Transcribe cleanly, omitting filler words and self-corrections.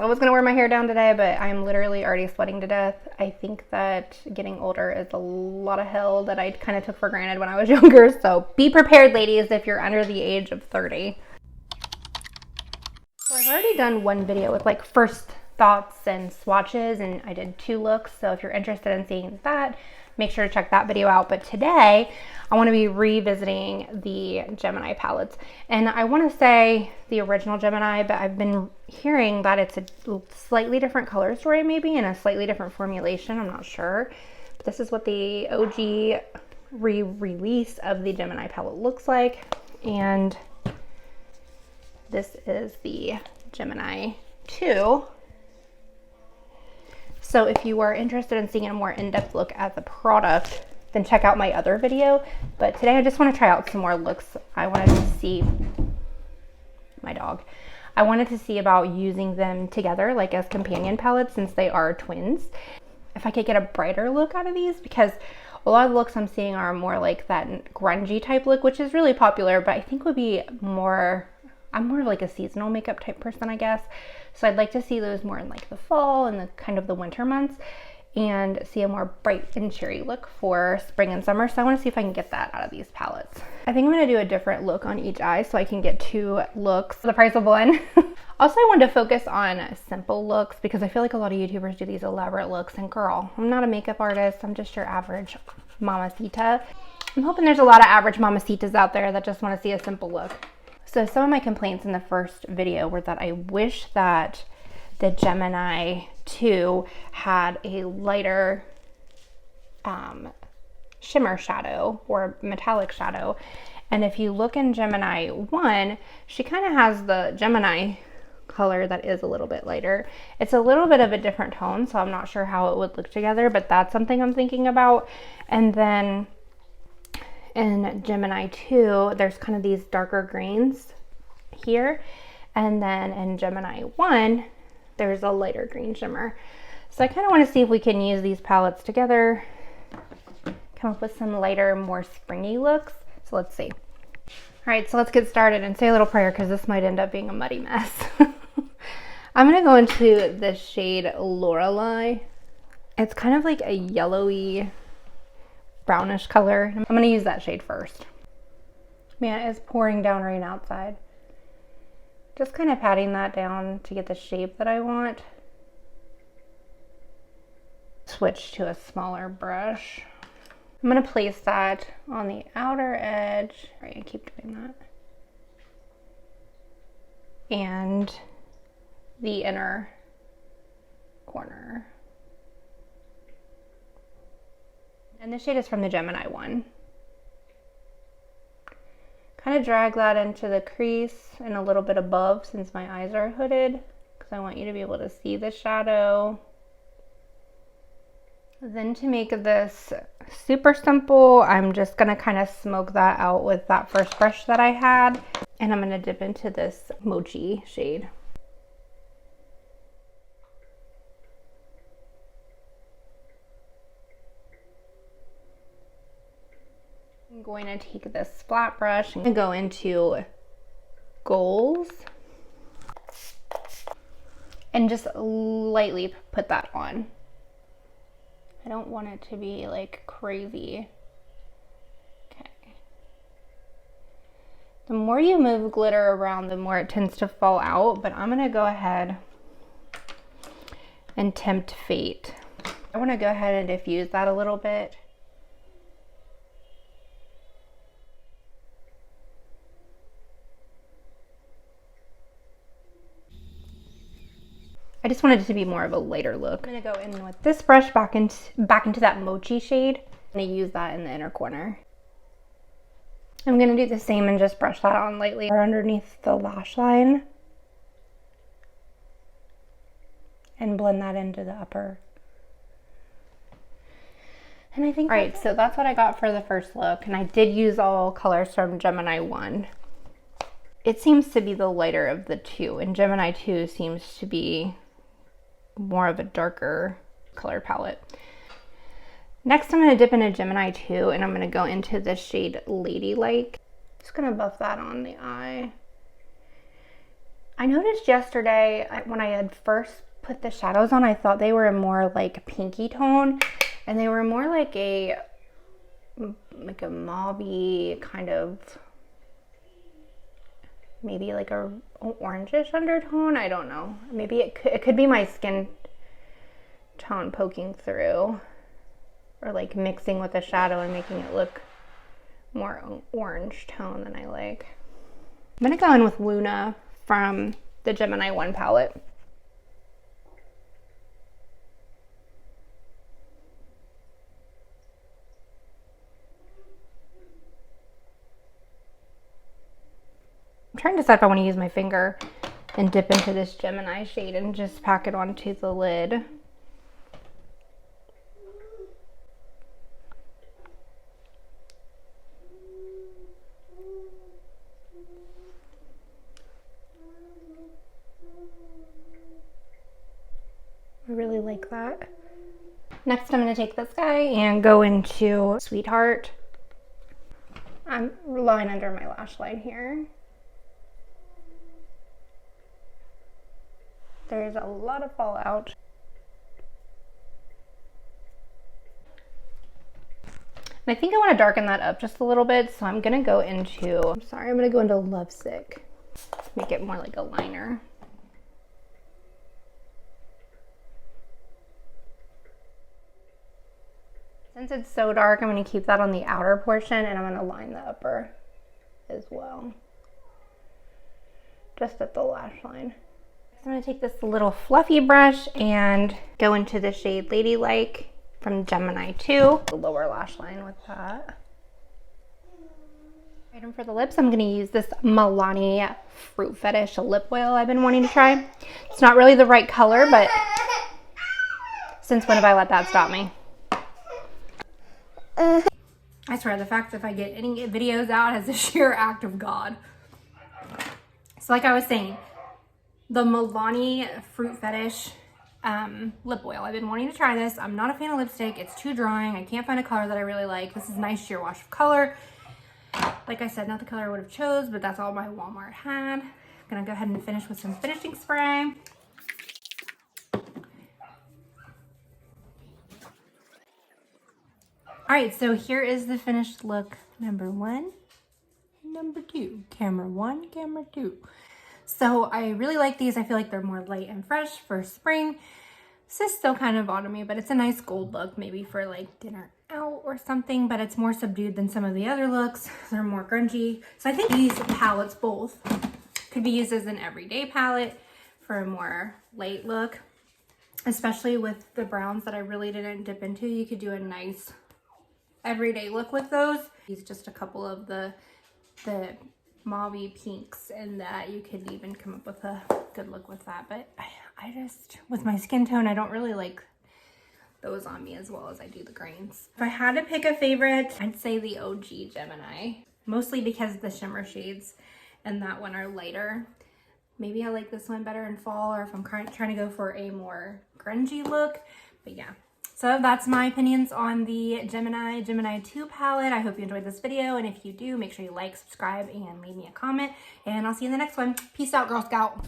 I was gonna wear my hair down today, but I'm literally already sweating to death. I think that getting older is a lot of hell that I kind of took for granted when I was younger. So be prepared, ladies, if you're under the age of 30. So I've already done one video with like first thoughts and swatches, and I did 2 looks. So if you're interested in seeing that, make sure to check that video out. But today I want to be revisiting the Gemini palettes, and I want to say the original Gemini, but I've been hearing that it's a slightly different color story maybe and a slightly different formulation. I'm not sure, but this is what the OG re-release of the Gemini palette looks like, and this is the Gemini 2. So if you are interested in seeing a more in-depth look at the product, then check out my other video. But today I just want to try out some more looks. I wanted to see my dog. I wanted to see about using them together, like as companion palettes, since they are twins. If I could get a brighter look out of these, because a lot of the looks I'm seeing are more like that grungy type look, which is really popular, but I think would be more, I'm more of like a seasonal makeup type person, I guess. So I'd like to see those more in like the fall and the kind of the winter months, and see a more bright and cheery look for spring and summer. So I want to see if I can get that out of these palettes. I think I'm going to do a different look on each eye so I can get 2 looks for the price of 1. Also, I wanted to focus on simple looks because I feel like a lot of YouTubers do these elaborate looks, and girl, I'm not a makeup artist. I'm just your average mamacita. I'm hoping there's a lot of average mamacitas out there that just want to see a simple look. So some of my complaints in the first video were that I wish that the Gemini 2 had a lighter shimmer shadow or metallic shadow. And if you look in Gemini 1, she kind of has the Gemini color that is a little bit lighter. It's a little bit of a different tone, so I'm not sure how it would look together, but that's something I'm thinking about. And then in Gemini 2, there's kind of these darker greens here. And then in Gemini 1, there's a lighter green shimmer. So I kind of want to see if we can use these palettes together, come up with some lighter, more springy looks. So let's see. All right, so let's get started and say a little prayer because this might end up being a muddy mess. I'm going to go into the shade Lorelei. It's kind of like a yellowy, brownish color. I'm going to use that shade first. Man, it's pouring down rain outside. Just kind of patting that down to get the shape that I want. Switch to a smaller brush. I'm going to place that on the outer edge. All right, I keep doing that. And the inner corner. And this shade is from the Gemini 1. Kind of drag that into the crease and a little bit above since my eyes are hooded, because I want you to be able to see the shadow. Then to make this super simple, I'm just going to kind of smoke that out with that first brush that I had. And I'm going to dip into this Mochi shade. I'm going to take this flat brush and go into Goals and just lightly put that on. I don't want it to be like crazy. Okay. The more you move glitter around, the more it tends to fall out, but I'm gonna go ahead and tempt fate. I want to go ahead and diffuse that a little bit. I just wanted it to be more of a lighter look. I'm gonna go in with this brush back into that Mochi shade. I'm gonna use that in the inner corner. I'm gonna do the same and just brush that on lightly underneath the lash line. And blend that into the upper. And I think, all right, so that's what I got for the first look. And I did use all colors from Gemini 1. It seems to be the lighter of the 2, and Gemini 2 seems to be more of a darker color palette. Next, I'm going to dip into Gemini 2, and I'm going to go into the shade Ladylike. Just going to buff that on the eye. I noticed yesterday when I had first put the shadows on, I thought they were more like pinky tone, and they were more like a mauve-y kind of, maybe like a orangish undertone. I don't know. Maybe it could be my skin tone poking through, or like mixing with the shadow and making it look more orange tone than I like. I'm gonna go in with Luna from the Gemini 1 palette. I'm trying to decide if I want to use my finger and dip into this Gemini shade and just pack it onto the lid. I really like that. Next, I'm going to take this guy and go into Sweetheart. I'm line under my lash line here. There's a lot of fallout. And I think I want to darken that up just a little bit, so I'm going to go into, I'm going to go into Lovesick. Make it more like a liner. Since it's so dark, I'm going to keep that on the outer portion, and I'm going to line the upper as well. Just at the lash line. I'm going to take this little fluffy brush and go into the shade Ladylike from Gemini 2. The lower lash line with that. Item for the lips, I'm going to use this Milani Fruit Fetish lip oil I've been wanting to try. It's not really the right color, but since when have I let that stop me? I swear, the fact that if I get any videos out is a sheer act of God. So like I was saying, the Milani Fruit Fetish lip oil. I've been wanting to try this. I'm not a fan of lipstick. It's too drying. I can't find a color that I really like. This is a nice sheer wash of color. Like I said, not the color I would have chose, but that's all my Walmart had. I'm gonna go ahead and finish with some finishing spray. All right, so here is the finished look number 1, number 2. Camera 1, camera 2. So I really like these. I feel like they're more light and fresh for spring. This is still kind of on me, but it's a nice gold look, maybe for like dinner out or something, but it's more subdued than some of the other looks. They're more grungy. So I think these palettes both could be used as an everyday palette for a more light look, especially with the browns that I really didn't dip into. You could do a nice everyday look with those. Use just a couple of the mauve pinks, and that you could even come up with a good look with that. But I just, with my skin tone, I don't really like those on me as well as I do the greens. If I had to pick a favorite, I'd say the OG Gemini, mostly because the shimmer shades and that one are lighter. Maybe I like this one better in fall, or if I'm trying to go for a more grungy look. But yeah, so that's my opinions on the Gemini 2 palette. I hope you enjoyed this video, and if you do, make sure you like, subscribe, and leave me a comment, and I'll see you in the next one. Peace out, Girl Scout.